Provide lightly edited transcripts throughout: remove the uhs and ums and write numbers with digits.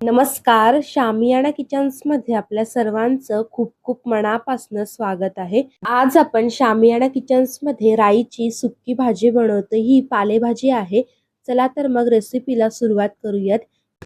नमस्कार, शामियाना किचन्समध्ये आपल्या सर्वांचं खूप खूप मनापासून स्वागत आहे. आज आपण शामियाना किचन्समध्ये राईची सुक्की भाजी बनवतो. ही पालेभाजी आहे. चला तर मग रेसिपीला सुरुवात करूयात.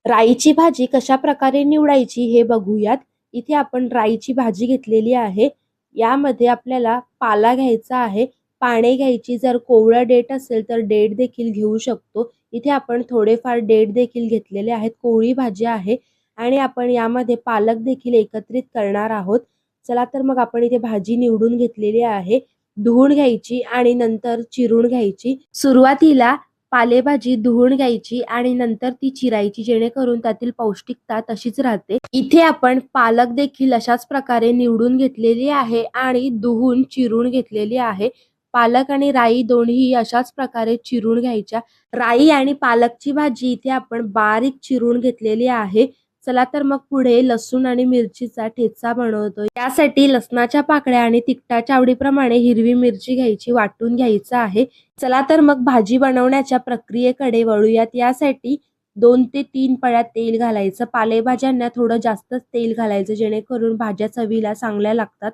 राईची भाजी कशा प्रकारे निवडायची हे बघूयात. इथे आपण राईची भाजी घेतलेली आहे. यामध्ये आपल्याला पाला घ्यायचा आहे, पाने घ्यायची, जर कोवळं देठ असेल तर देठ देखील घेऊ शकतो. इथे आपण थोडेफार देठ देखील घेतलेले आहेत. कोवळी भाजी आहे आणि आपण यामध्ये पालक देखील एकत्रित करणार आहोत. चला तर मग आपण इथे भाजी निवडून घेतलेली आहे. धुवून घ्यायची आणि नंतर चिरून घ्यायची. सुरुवातीला पालेभाजी धुवून घ्यायची आणि नंतर ती चिरायची, जेणेकरून त्यातील पौष्टिकता तशीच राहते. इथे आपण पालक देखील अशाच प्रकारे निवडून घेतलेली आहे आणि धुवून चिरून घेतलेली आहे. पालक आणि राई दोन्ही अशाच प्रकारे चिरून घ्यायच्या. राई आणि पालकची भाजी इथे आपण बारीक चिरून घेतलेली आहे. चला तर मग पुढे लसूण आणि मिरचीचा ठेचा बनवतोय. त्यासाठी लसणाच्या पाकळ्या आणि तिखटाच्या आवडीप्रमाणे हिरवी मिरची घ्यायची, वाटून घ्यायचं आहे. चला तर मग भाजी बनवण्याच्या प्रक्रियेकडे वळूयात. यासाठी 2 ते 3 पळ्या तेल घालायचं. पालेभाज्यांना थोडं जास्तच तेल घालायचं, जेणेकरून भाज्या चवीला चांगल्या लागतात.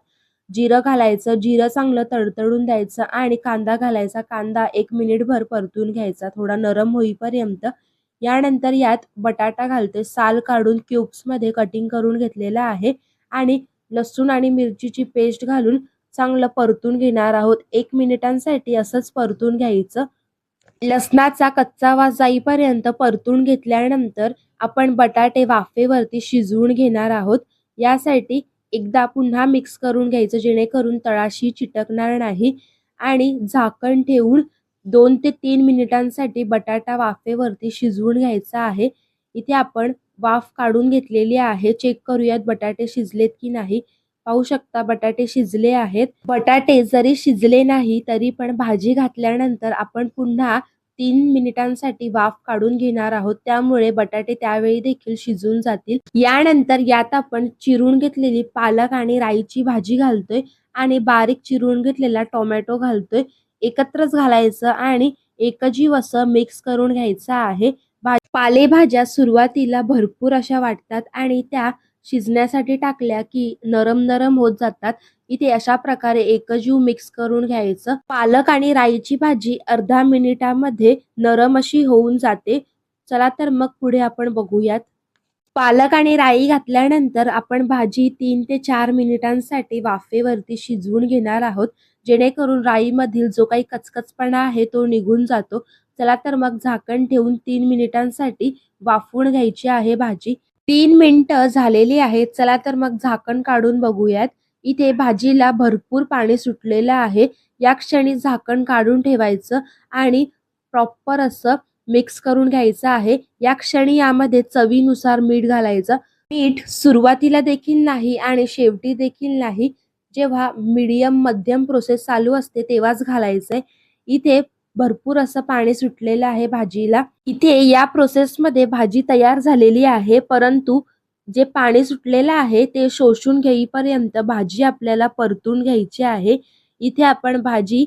जिरं घालायचं, जिरं चांगलं तडतडून द्यायचं आणि कांदा घालायचा. कांदा 1 मिनिटभर परतून घ्यायचा, थोडा नरम होईपर्यंत. यानंतर यात बटाटा घालते, साल काढून क्यूब्समध्ये कटिंग करून घेतलेला आहे आणि लसूण आणि मिरचीची पेस्ट घालून चांगलं परतून घेणार आहोत. 1 मिनिटांसाठी असंच परतून घ्यायचं. लसणाचा कच्चा वास जाईपर्यंत परतून घेतल्यानंतर आपण बटाटे वाफेवरती शिजवून घेणार आहोत. यासाठी एकदा पुन्हा मिक्स करून घ्यायचं, जेणेकरून तळाशी चिटकणार नाही आणि झाकण ठेवून 2 ते 3 मिनिटांसाठी बटाटा वाफेवरती शिजवून घ्यायचा आहे. इथे आपण वाफ काढून घेतलेली आहे. चेक करूयात बटाटे शिजलेत की नाही. पाहू शकता बटाटे शिजले आहेत. बटाटे जरी शिजले नाही तरी पण भाजी घातल्यानंतर आपण पुन्हा 3 मिनिटांसाठी वाफ काढून घेणार आहोत. त्यामुळे बटाटे त्यावेळी देखील शिजून जातील. यानंतर यात आपण चिरून घेतलेली पालक आणि राईची भाजी घालतोय आणि बारीक चिरून घेतलेला टोमॅटो घालतोय. एकत्रच घालायचं आणि एकजीव असं मिक्स करून घ्यायचं आहे. पालेभाज्या सुरुवातीला भरपूर अशा वाटतात आणि त्या शिजण्यासाठी टाकल्या की नरम नरम होत जातात. इथे अशा प्रकारे एकजीव मिक्स करून घ्यायचं. पालक आणि राईची भाजी अर्धा मिनिटामध्ये नरम अशी होऊन जाते. चला तर मग पुढे आपण बघूयात. पालक आणि राई घातल्यानंतर आपण भाजी 3 ते 4 मिनिटांसाठी वाफेवरती शिजवून घेणार आहोत, जेणेकरून राईमधील जो काही कचकचपणा आहे तो निघून जातो. चला तर मग झाकण ठेवून 3 मिनिटांसाठी वाफवून घ्यायची आहे भाजी. 3 मिनिटं झालेली आहेत. चला तर मग झाकण काढून बघूयात. इथे भाजीला भरपूर पाणी सुटलेलं आहे. या क्षणी झाकण काढून ठेवायचं आणि प्रॉपर असं मिक्स करून घ्यायचं आहे. या क्षणी यामध्ये चवीनुसार मीठ घालायचं. मीठ सुरुवातीला देखील नाही आणि शेवटी देखील नाही. जेव्हा मीडियम मध्यम प्रोसेस चालू असते तेव्हाच घालायचंय. इथे भरपूर असं पाणी सुटलेलं आहे भाजीला. इथे या प्रोसेसमध्ये भाजी तयार झालेली आहे, परंतु जे पाणी सुटलेलं आहे ते शोषून घेईपर्यंत भाजी आपल्याला परतून घ्यायची आहे. इथे आपण भाजी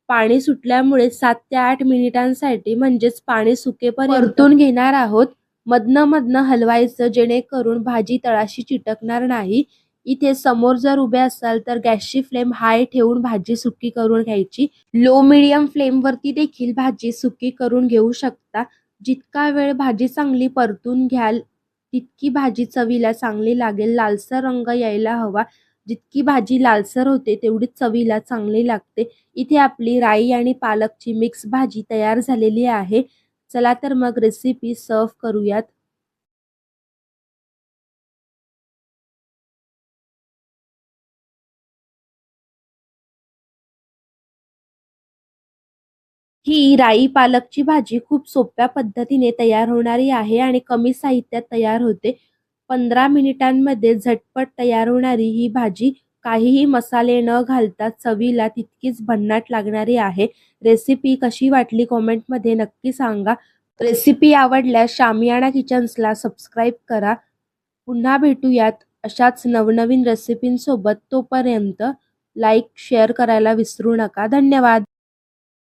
पाणी सुटल्यामुळे 7 ते 8 मिनिटांसाठी, म्हणजेच पाणी सुकेपर्यंत परतून घेणार आहोत. मधनं हलवायचं, जेणेकरून भाजी तळाशी चिटकणार नाही. इथे समोर जर उभे असाल तर गॅसची फ्लेम हाय ठेवून भाजी सुकी करून घ्यायची. लो मीडियम फ्लेमवरती देखील भाजी सुकी करून घेऊ शकता. जितका वेळ भाजी चांगली परतून घ्याल तितकी भाजी चवीला चांगली लागेल. लालसर रंग यायला हवा. जितकी भाजी लालसर होते तेवढीच चवीला चांगली लागते. इथे आपली राई आणि पालकची मिक्स भाजी तयार झालेली आहे. चला तर मग रेसिपी सर्व करूयात. ही राई पालकची भाजी खूप सोप्या पद्धतीने तयार होणारी आहे आणि कमी साहित्यात तयार होते. 15 मिनिटांमध्ये झटपट तयार होणारी ही भाजी काहीही मसाले न घालता चवीला तितकीच भन्नाट लागणारी आहे. रेसिपी कशी वाटली कमेंटमध्ये नक्की सांगा. रेसिपी आवडल्यास शामियाना किचन्सला सबस्क्राईब करा. पुन्हा भेटूयात अशाच नवनवीन रेसिपींसोबत. तोपर्यंत लाईक शेअर करायला विसरू नका. धन्यवाद.